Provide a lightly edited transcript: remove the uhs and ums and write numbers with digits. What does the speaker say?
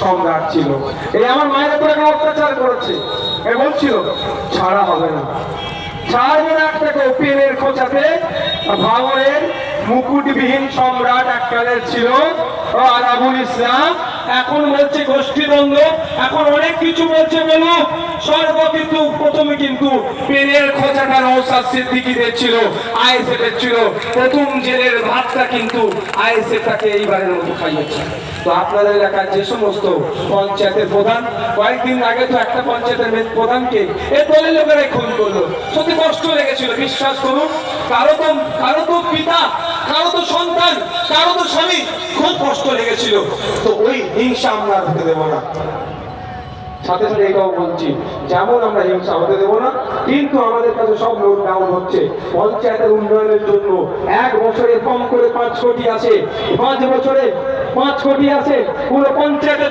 সম্রাট ছিল। এই আমার মায়ের উপর এখন অত্যাচার করেছে, এ বলছিল ছাড়া হবে না, ছাড়বে না একটাকে। পেনের খোঁচাতে ভাঙনের মুকুটবিহীন সম্রাট এককালের ছিল আলাবুল ইসলাম। এখন বলছে গোষ্ঠীদ্বন্দ্ব, এখন অনেক কিছু বলছে বলুক, সর্বকিন্তু প্রথমে কিন্তু পেনের খোঁচাটা নওশাদ সিদ্দিকীদের ছিল, আইএসএফ এর ছিল। প্রথম জেলের ভাতটা কিন্তু আইএসএফ তাকে এইবারের মতো খাইয়েছে। তো আপনাদের এলাকার যে সমস্ত পঞ্চায়েতের প্রধান, কয়েকদিন আগে তো একটা পঞ্চায়েতের প্রধানকে এই দলের লোকেরাই খুন করলো। সত্যি কষ্ট লেগেছিল, বিশ্বাস করুন। কারো তো পিতা, কারো তো সন্তান, কারো তো স্বামী, খুব কষ্ট লেগেছিল। তো ওই হিংসা আমরা হতে দেব না। সাথে সাথে এটাও বলছি, যেমন আমরা হিংসা হতে দেবো না, কিন্তু আমাদের কাছে সব লোক ডাউন হচ্ছে। পঞ্চায়েতের উন্নয়নের জন্য 1 বছরে কম করে 5 কোটি আছে, 5 বছরে 5 কোটি আছে, পুরো পঞ্চায়েতের